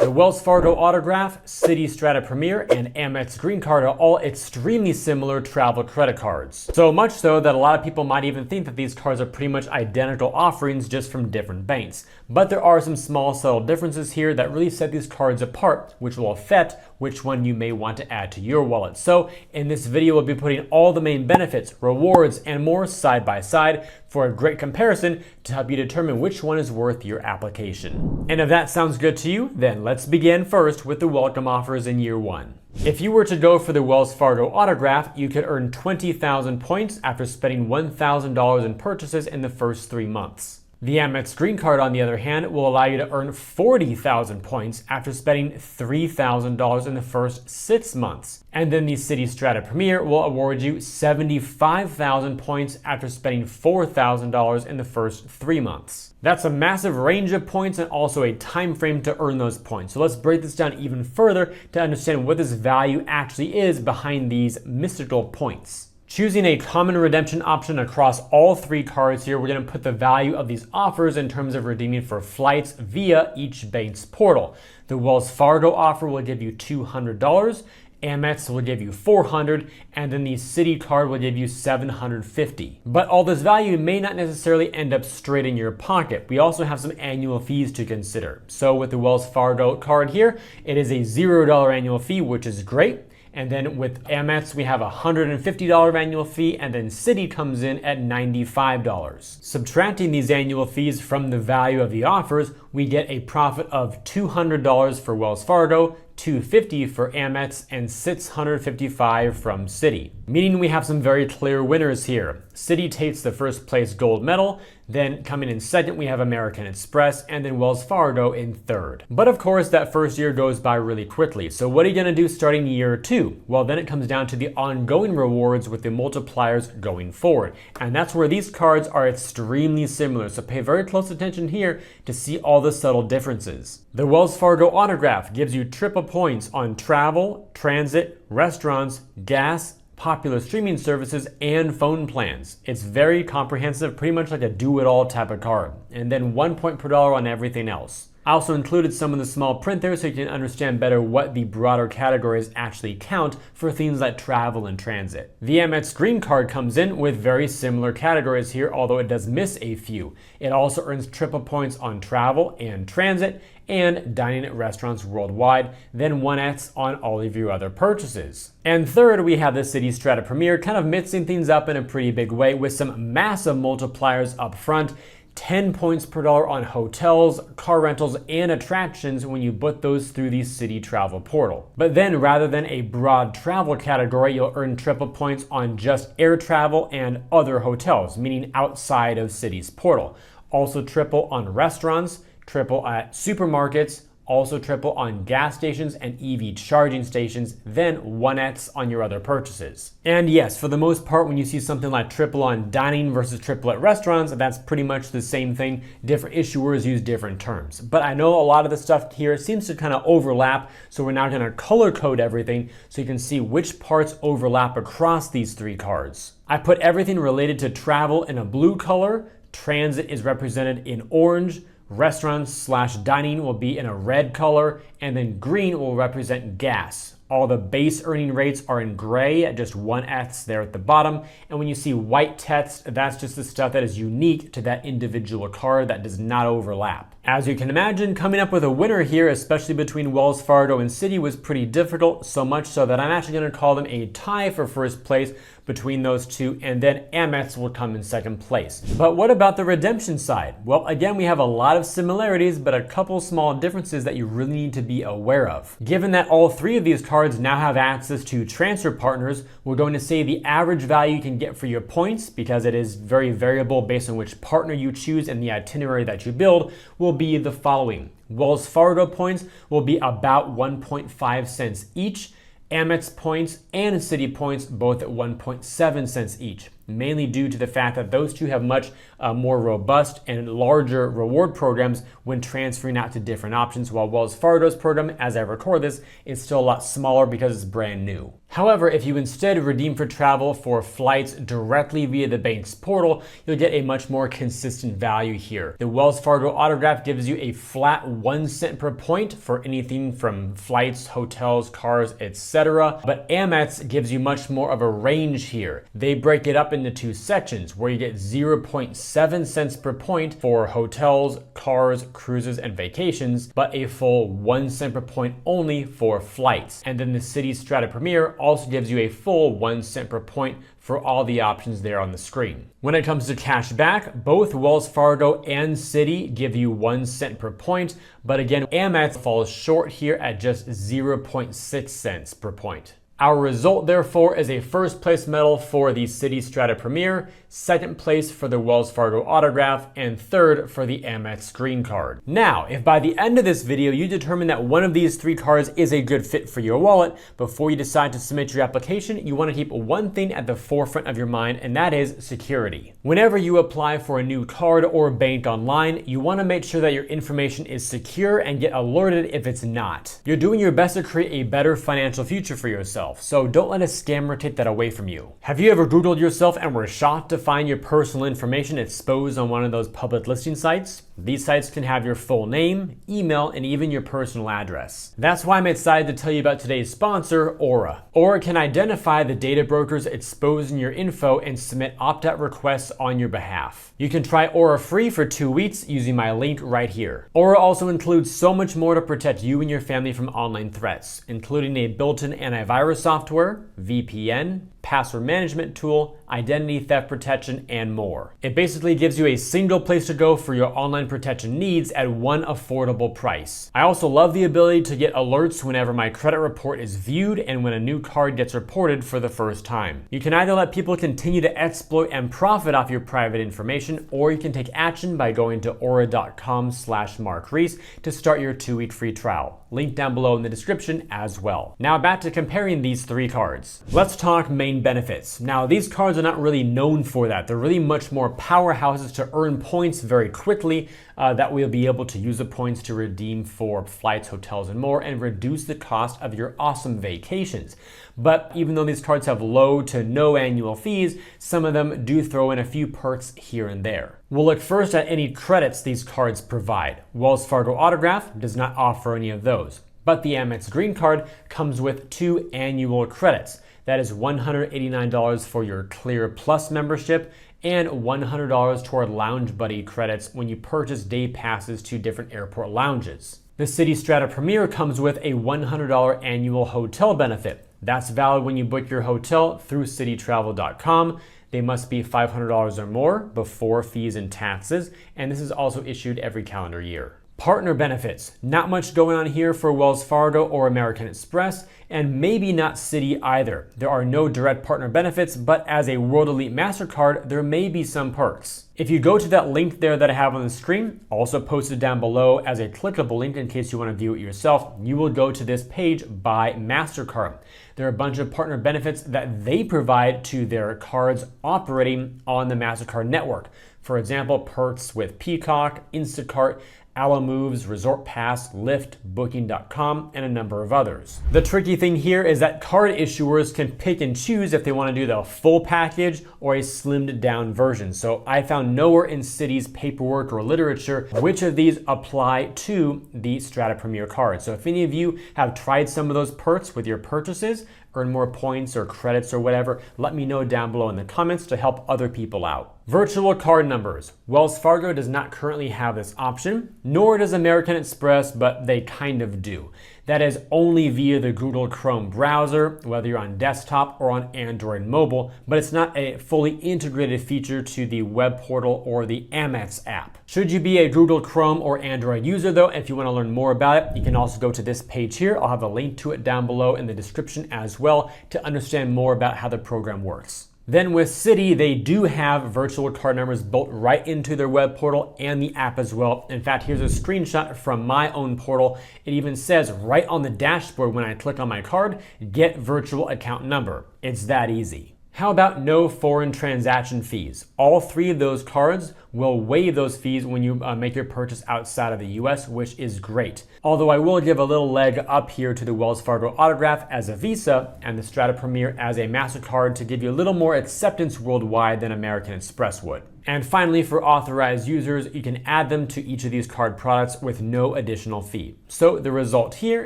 The Wells Fargo Autograph, Citi Strata Premier, and Amex Green card are all extremely similar travel credit cards. So much so that a lot of people might even think that these cards are pretty much identical offerings just from different banks. But there are some small subtle differences here that really set these cards apart, which will affect which one you may want to add to your wallet. So in this video, we'll be putting all the main benefits, rewards, and more side by side for a great comparison to help you determine which one is worth your application. And if that sounds good to you, then let's begin first with the welcome offers in year one. If you were to go for the Wells Fargo Autograph, you could earn 20,000 points after spending $1,000 in purchases in the first 3 months. The Amex Green card, on the other hand, will allow you to earn 40,000 points after spending $3,000 in the first 6 months. And then the Citi Strata Premier will award you 75,000 points after spending $4,000 in the first 3 months. That's a massive range of points and also a time frame to earn those points. So let's break this down even further to understand what this value actually is behind these mystical points. Choosing a common redemption option across all 3 cards here, we're going to put the value of these offers in terms of redeeming for flights via each bank's portal. The Wells Fargo offer will give you $200, Amex will give you $400, and then the Citi card will give you $750. But all this value may not necessarily end up straight in your pocket. We also have some annual fees to consider. So with the Wells Fargo card here, it is a $0 annual fee, which is great. And then with Amex, we have a $150 annual fee, and then Citi comes in at $95. Subtracting these annual fees from the value of the offers, we get a profit of $200 for Wells Fargo, $250 for Amex, and $655 from Citi. Meaning we have some very clear winners here. Citi takes the first place gold medal, then coming in second we have American Express, and then Wells Fargo in third. But of course that first year goes by really quickly. So what are you gonna do starting year 2? Well, then it comes down to the ongoing rewards with the multipliers going forward. And that's where these cards are extremely similar. So pay very close attention here to see all the subtle differences. The Wells Fargo Autograph gives you triple points on travel, transit, restaurants, gas, popular streaming services, and phone plans. It's very comprehensive, pretty much like a do-it-all type of card. And then 1 point per dollar on everything else. I also included some of the small print there so you can understand better what the broader categories actually count for things like travel and transit. The Amex Green card comes in with very similar categories here, although it does miss a few. It also earns triple points on travel and transit and dining at restaurants worldwide, then 1x on all of your other purchases. And third, we have the Citi Strata Premier, kind of mixing things up in a pretty big way with some massive multipliers up front. 10 points per dollar on hotels, car rentals, and attractions when you book those through the Citi Travel portal. But then rather than a broad travel category, you'll earn triple points on just air travel and other hotels, meaning outside of Citi's portal. Also triple on restaurants, triple at supermarkets, also triple on gas stations and EV charging stations, then 1x on your other purchases. And yes, for the most part, when you see something like triple on dining versus triple at restaurants, that's pretty much the same thing. Different issuers use different terms. But I know a lot of the stuff here seems to kind of overlap, so we're now going to color code everything so you can see which parts overlap across these 3 cards. I put everything related to travel in a blue color, transit is represented in orange, restaurants/dining will be in a red color, and then green will represent gas. All the base earning rates are in gray at just 1x there at the bottom. And when you see white text, that's just the stuff that is unique to that individual card that does not overlap. As you can imagine, coming up with a winner here, especially between Wells Fargo and Citi, was pretty difficult, so much so that I'm actually going to call them a tie for first place between those 2, and then Amex will come in second place. But what about the redemption side? Well, again, we have a lot of similarities, but a couple small differences that you really need to be aware of. Given that all 3 of these cards now have access to transfer partners, we're going to say the average value you can get for your points, because it is very variable based on which partner you choose and the itinerary that you build, will be the following. Wells Fargo points will be about 1.5 cents each. Amex points and Citi points both at 1.7 cents each. mainly due to the fact that those two have much more robust and larger reward programs when transferring out to different options, while Wells Fargo's program, as I record this, is still a lot smaller because it's brand new. However, if you instead redeem for travel for flights directly via the bank's portal, you'll get a much more consistent value here. The Wells Fargo Autograph gives you a flat 1 cent per point for anything from flights, hotels, cars, etc. But Amex gives you much more of a range here. They break it up into two sections where you get 0.7 cents per point for hotels, cars, cruises, and vacations, but a full 1 cent per point only for flights. And then the Citi Strata Premier also gives you a full 1 cent per point for all the options there on the screen. When it comes to cash back, both Wells Fargo and Citi give you 1 cent per point, but again, Amex falls short here at just 0.6 cents per point. Our result, therefore, is a first place medal for the Citi Strata Premier, second place for the Wells Fargo Autograph, and third for the Amex Green card. Now, if by the end of this video you determine that one of these three cards is a good fit for your wallet, before you decide to submit your application, you want to keep one thing at the forefront of your mind, and that is security. Whenever you apply for a new card or bank online, you want to make sure that your information is secure and get alerted if it's not. You're doing your best to create a better financial future for yourself, so don't let a scammer take that away from you. Have you ever Googled yourself and were shocked to find your personal information exposed on one of those public listing sites? These sites can have your full name, email, and even your personal address. That's why I'm excited to tell you about today's sponsor, Aura. Aura can identify the data brokers exposing your info and submit opt-out requests on your behalf. You can try Aura free for 2 weeks using my link right here. Aura also includes so much more to protect you and your family from online threats, including a built-in antivirus software, VPN, password management tool, identity theft protection, and more. It basically gives you a single place to go for your online protection needs at one affordable price. I also love the ability to get alerts whenever my credit report is viewed and when a new card gets reported for the first time. You can either let people continue to exploit and profit off your private information, or you can take action by going to aura.com/MarkReese to start your 2-week free trial. Link down below in the description as well. Now back to comparing these three cards. Let's talk main benefits. Now these cards are not really known for that. They're really much more powerhouses to earn points very quickly that we'll be able to use the points to redeem for flights, hotels, and more, and reduce the cost of your awesome vacations. But even though these cards have low to no annual fees, some of them do throw in a few perks here and there. We'll look first at any credits these cards provide. Wells Fargo Autograph does not offer any of those, but the Amex Green card comes with 2 annual credits. That is $189 for your Clear Plus membership and $100 toward Lounge Buddy credits when you purchase day passes to different airport lounges. The Citi Strata Premier comes with a $100 annual hotel benefit. That's valid when you book your hotel through citytravel.com. They must be $500 or more before fees and taxes, and this is also issued every calendar year. Partner benefits. Not much going on here for Wells Fargo or American Express, and maybe not Citi either. There are no direct partner benefits, but as a World Elite MasterCard, there may be some perks. If you go to that link there that I have on the screen, also posted down below as a clickable link in case you want to view it yourself, you will go to this page by MasterCard. There are a bunch of partner benefits that they provide to their cards operating on the MasterCard network. For example, perks with Peacock, Instacart, Alo Moves, Resort Pass, Lyft, Booking.com, and a number of others. The tricky thing here is that card issuers can pick and choose if they want to do the full package or a slimmed down version. So I found nowhere in Citi's paperwork or literature which of these apply to the Strata Premier card. So if any of you have tried some of those perks with your purchases, earn more points or credits or whatever, let me know down below in the comments to help other people out. Virtual card numbers. Wells Fargo does not currently have this option, nor does American Express, but they kind of do. That is only via the Google Chrome browser, whether you're on desktop or on Android mobile, but it's not a fully integrated feature to the web portal or the Amex app. Should you be a Google Chrome or Android user though, if you want to learn more about it, you can also go to this page here. I'll have a link to it down below in the description as well to understand more about how the program works. Then with Citi, they do have virtual card numbers built right into their web portal and the app as well. In fact, here's a screenshot from my own portal. It even says right on the dashboard when I click on my card, get virtual account number. It's that easy. How about no foreign transaction fees? All three of those cards will waive those fees when you make your purchase outside of the US, which is great. Although I will give a little leg up here to the Wells Fargo Autograph as a Visa and the Strata Premier as a MasterCard to give you a little more acceptance worldwide than American Express would. And finally, for authorized users, you can add them to each of these card products with no additional fee. So the result here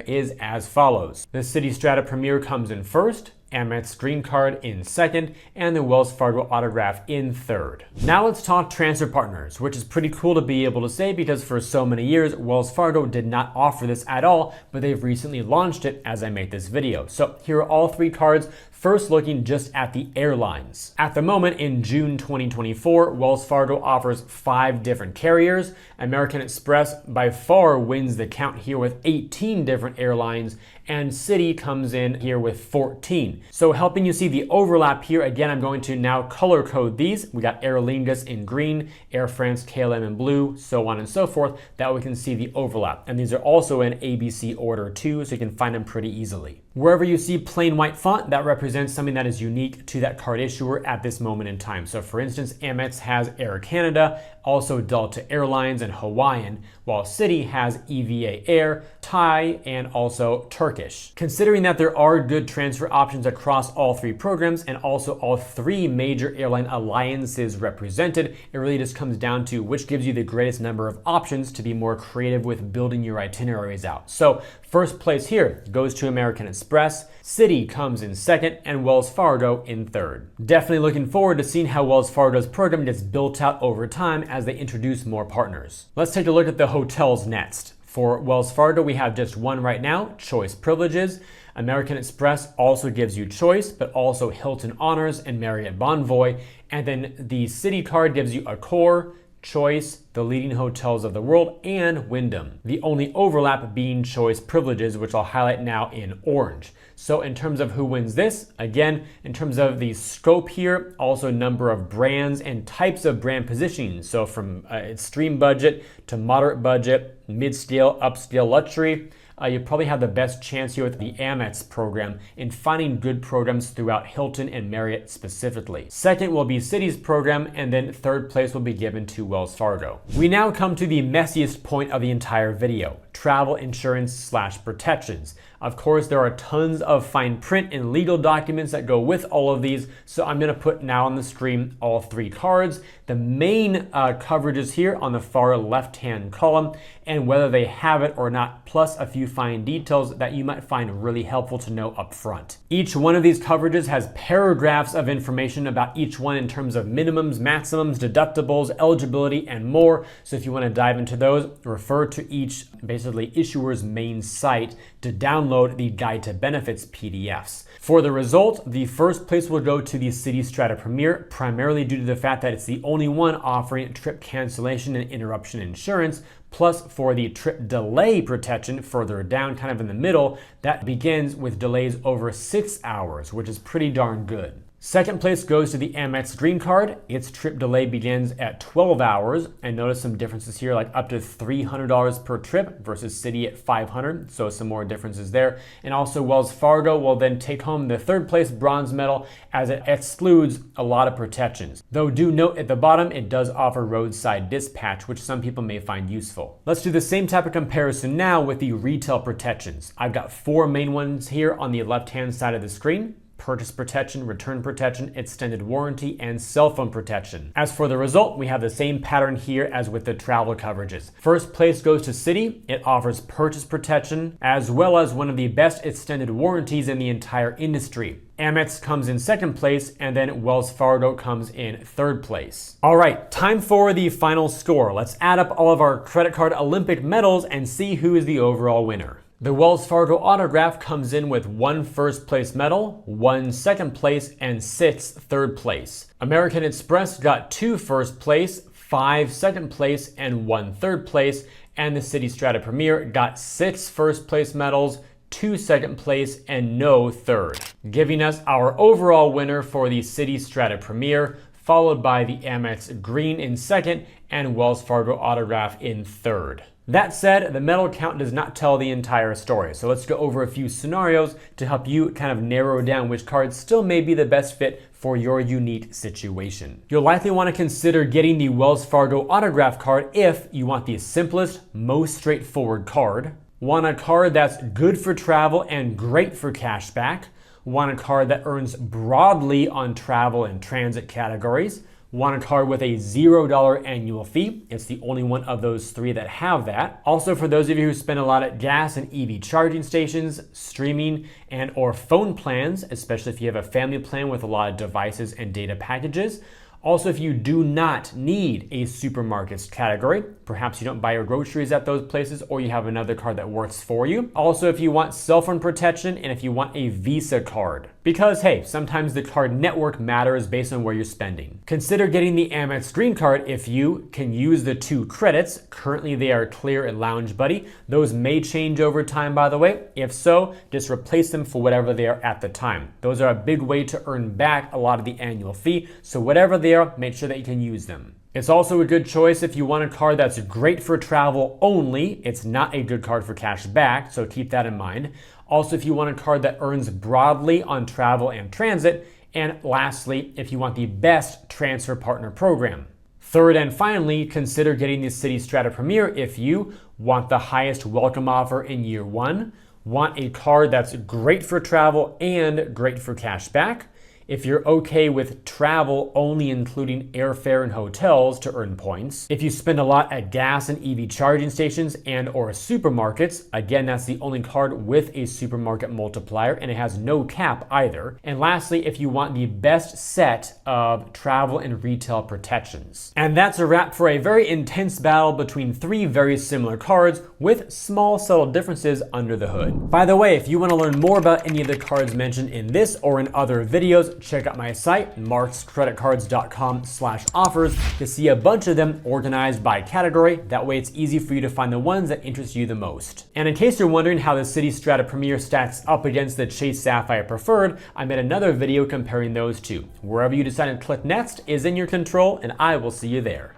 is as follows. The Citi Strata Premier comes in first, Amex Green Card in second, and the Wells Fargo Autograph in third. Now let's talk transfer partners, which is pretty cool to be able to say because for so many years, Wells Fargo did not offer this at all, but they've recently launched it as I make this video. So here are all three cards. First, looking just at the airlines. At the moment, in June 2024, Wells Fargo offers 5 different carriers. American Express by far wins the count here with 18 different airlines, and Citi comes in here with 14. So helping you see the overlap here, again, I'm going to now color code these. We got Aer Lingus in green, Air France KLM in blue, so on and so forth, that we can see the overlap. And these are also in ABC order too, so you can find them pretty easily. Wherever you see plain white font, that represents something that is unique to that card issuer at this moment in time. So for instance, Amex has Air Canada, also Delta Airlines and Hawaiian, while Citi has EVA Air, Thai, and also Turkish. Considering that there are good transfer options across all three programs and also all three major airline alliances represented, it really just comes down to which gives you the greatest number of options to be more creative with building your itineraries out. So first place here goes to American Express, Citi comes in second, and Wells Fargo in third. Definitely looking forward to seeing how Wells Fargo's program gets built out over time as they introduce more partners. Let's take a look at the hotels next. For Wells Fargo, we have just one right now, Choice Privileges. American Express also gives you Choice, but also Hilton Honors and Marriott Bonvoy. And then the Citi card gives you Accor, Choice, the leading hotels of the world, and Wyndham. The only overlap being Choice Privileges, which I'll highlight now in orange. So in terms of who wins this, again, in terms of the scope here, also number of brands and types of brand positioning. So from extreme budget to moderate budget, mid-scale, upscale luxury, you probably have the best chance here with the Amex program in finding good programs throughout Hilton and Marriott specifically. Second will be Citi's program, and then third place will be given to Wells Fargo. We now come to the messiest point of the entire video, travel insurance / protections. Of course, there are tons of fine print and legal documents that go with all of these, so I'm gonna put now on the screen all three cards, the main coverages here on the far left-hand column, and whether they have it or not, plus a few fine details that you might find really helpful to know up front. Each one of these coverages has paragraphs of information about each one in terms of minimums, maximums, deductibles, eligibility, and more. So if you want to dive into those, refer to each basically issuer's main site to download the Guide to Benefits PDFs. For the result, the first place will go to the Citi Strata Premier, primarily due to the fact that it's the only one offering trip cancellation and interruption insurance. Plus, for the trip delay protection further down, kind of in the middle, that begins with delays over 6 hours, which is pretty darn good. Second place goes to the Amex Green Card. Its trip delay begins at 12 hours. And notice some differences here, like up to $300 per trip versus Citi at $500. So some more differences there. And also Wells Fargo will then take home the third place bronze medal as it excludes a lot of protections. Though do note at the bottom, it does offer roadside dispatch, which some people may find useful. Let's do the same type of comparison now with the retail protections. I've got 4 main ones here on the left-hand side of the screen. Purchase protection, return protection, extended warranty, and cell phone protection. As for the result, we have the same pattern here as with the travel coverages. First place goes to Citi. It offers purchase protection as well as one of the best extended warranties in the entire industry. Amex comes in second place, and then Wells Fargo comes in third place. All right, time for the final score. Let's add up all of our credit card Olympic medals and see who is the overall winner. The Wells Fargo Autograph comes in with 1 first place medal, 1 second place, and 6 third place. American Express got 2 first place, 5 second place, and 1 third place. And the Citi Strata Premier got 6 first place medals, 2 second place, and no third, giving us our overall winner for the Citi Strata Premier, followed by the Amex Green in second and Wells Fargo Autograph in third. That said, the medal count does not tell the entire story, so let's go over a few scenarios to help you kind of narrow down which card still may be the best fit for your unique situation. You'll likely want to consider getting the Wells Fargo Autograph card if you want the simplest, most straightforward card, want a card that's good for travel and great for cashback, want a card that earns broadly on travel and transit categories, want a card with a $0 annual fee. It's the only one of those three that have that. Also, for those of you who spend a lot at gas and EV charging stations, streaming, and or phone plans, especially if you have a family plan with a lot of devices and data packages. Also, if you do not need a supermarkets category, perhaps you don't buy your groceries at those places or you have another card that works for you. Also, if you want cell phone protection and if you want a Visa card. Because hey, sometimes the card network matters based on where you're spending. Consider getting the Amex Green card if you can use the 2 credits. Currently they are Clear and Lounge Buddy. Those may change over time, by the way. If so, just replace them for whatever they are at the time. Those are a big way to earn back a lot of the annual fee. So whatever they are, make sure that you can use them. It's also a good choice if you want a card that's great for travel only. It's not a good card for cash back, so keep that in mind. Also, if you want a card that earns broadly on travel and transit. And lastly, if you want the best transfer partner program. Third and finally, consider getting the Citi Strata Premier if you want the highest welcome offer in year 1, want a card that's great for travel and great for cash back, if you're okay with travel only including airfare and hotels to earn points, if you spend a lot at gas and EV charging stations and or supermarkets, again, that's the only card with a supermarket multiplier and it has no cap either. And lastly, if you want the best set of travel and retail protections. And that's a wrap for a very intense battle between 3 very similar cards with small subtle differences under the hood. By the way, if you want to learn more about any of the cards mentioned in this or in other videos, check out my site, markscreditcards.com/offers, to see a bunch of them organized by category. That way it's easy for you to find the ones that interest you the most. And in case you're wondering how the Citi Strata Premier stacks up against the Chase Sapphire Preferred, I made another video comparing those two. Wherever you decide to click next is in your control, and I will see you there.